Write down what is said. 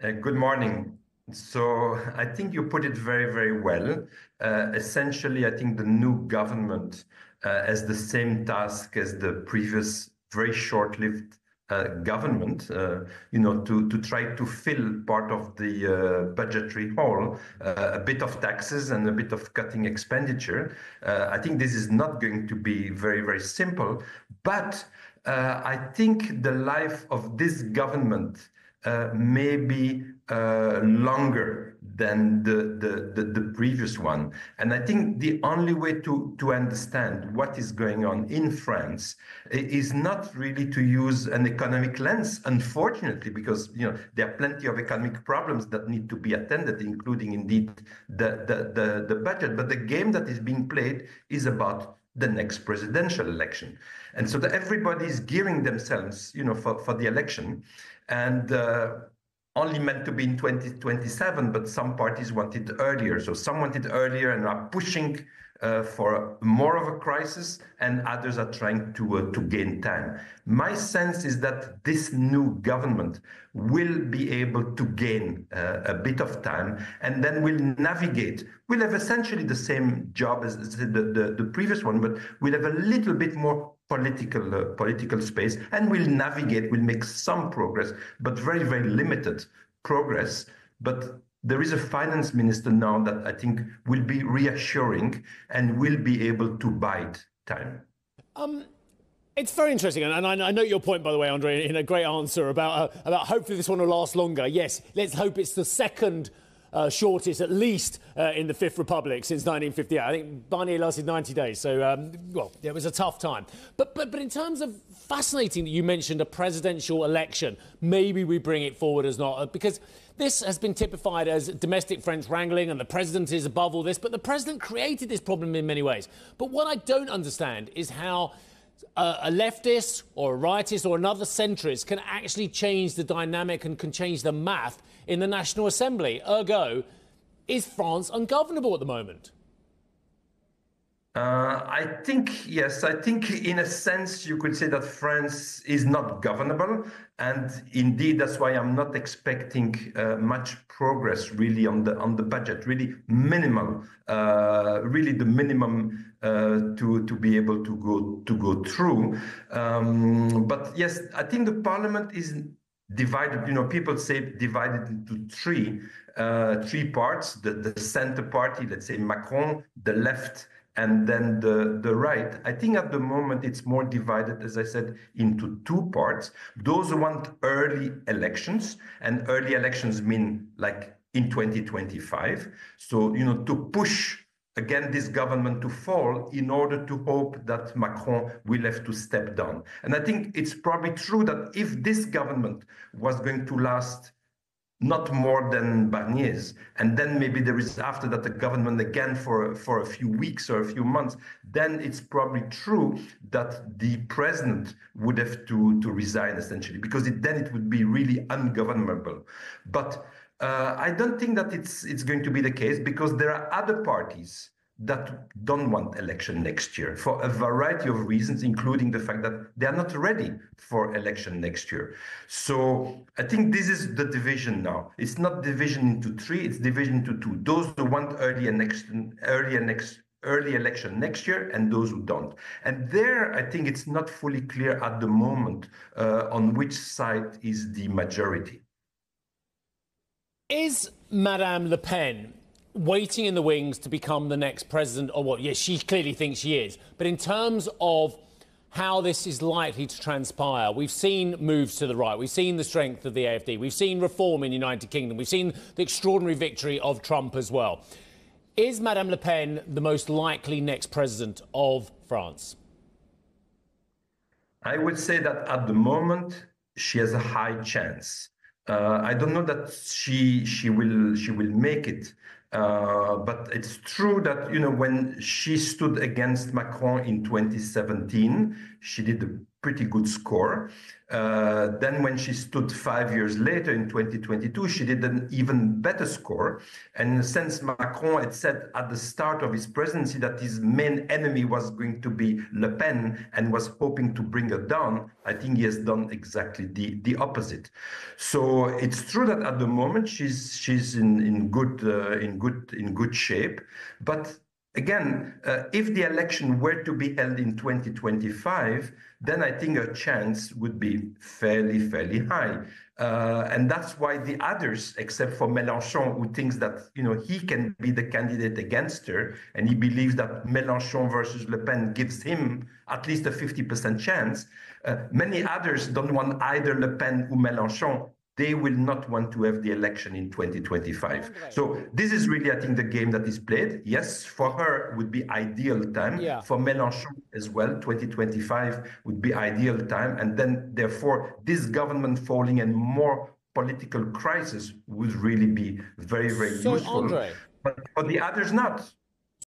Good morning. So I think you put it very, very well. Essentially, I think the new government has the same task as the previous very short-lived government, to try to fill part of the budgetary hole, a bit of taxes and a bit of cutting expenditure. I think this is not going to be very, very simple, but I think the life of this government maybe longer than the previous one. And I think the only way to understand what is going on in France is not really to use an economic lens, unfortunately, because there are plenty of economic problems that need to be attended, including indeed the budget. But the game that is being played is about the next presidential election. And so everybody is gearing themselves, for the election. And only meant to be in 2027, but some parties want it earlier. So some want it earlier and are pushing for more of a crisis, and others are trying to gain time. My sense is that this new government will be able to gain a bit of time, and then will navigate. We'll have essentially the same job as the previous one, but we'll have a little bit more political space, and we'll navigate. We'll make some progress, but very, very limited progress. But there is a finance minister now that I think will be reassuring and will be able to bide time. It's very interesting, and I know your point, by the way, Andre, in a great answer about hopefully this one will last longer. Yes, let's hope it's the second shortest, at least in the Fifth Republic since 1958. I think Barnier lasted 90 days, so well, it was a tough time. But in terms of fascinating that you mentioned a presidential election, maybe we bring it forward as not, because this has been typified as domestic French wrangling and the president is above all this, but the president created this problem in many ways. But what I don't understand is how a leftist or a rightist or another centrist can actually change the dynamic and can change the math in the National Assembly. Ergo, is France ungovernable at the moment? I think, yes, I think in a sense you could say that France is not governable. And indeed, that's why I'm not expecting much progress really on the budget, really minimal, really the minimum to be able to go through. But yes, I think the parliament is divided. People say divided into three parts: the center party, let's say Macron, the left, and then the right. I think at the moment it's more divided, as I said, into two parts. Those who want early elections, and early elections mean like in 2025. So, to push again this government to fall in order to hope that Macron will have to step down. And I think it's probably true that if this government was going to last not more than Barnier's, and then maybe there is after that the government again for a few weeks or a few months, then it's probably true that the president would have to resign essentially, because then it would be really ungovernable. But I don't think that it's going to be the case, because there are other parties that don't want election next year for a variety of reasons, including the fact that they are not ready for election next year. So I think this is the division now. It's not division into three, it's division into two. Those who want early election next year, and those who don't. And there, I think it's not fully clear at the moment on which side is the majority. Is Madame Le Pen waiting in the wings to become the next president, or what? Yes, she clearly thinks she is. But in terms of how this is likely to transpire, we've seen moves to the right. We've seen the strength of the AfD. We've seen reform in the United Kingdom. We've seen the extraordinary victory of Trump as well. Is Madame Le Pen the most likely next president of France? I would say that at the moment, she has a high chance. I don't know that she will make it. But it's true that, when she stood against Macron in 2017, she did a pretty good score. Then when she stood 5 years later in 2022, she did an even better score. And since Macron had said at the start of his presidency that his main enemy was going to be Le Pen and was hoping to bring her down, I think he has done exactly the opposite. So it's true that at the moment she's in good shape, but again, if the election were to be held in 2025, then I think her chance would be fairly high. And that's why the others, except for Mélenchon, who thinks that he can be the candidate against her, and he believes that Mélenchon versus Le Pen gives him at least a 50% chance. Many others don't want either Le Pen or Mélenchon. They will not want to have the election in 2025. So this is really, I think, the game that is played. Yes, for her would be ideal time. Yeah. For Mélenchon as well, 2025 would be ideal time. And then, therefore, this government falling and more political crisis would really be very useful. Andre, but for the others, not.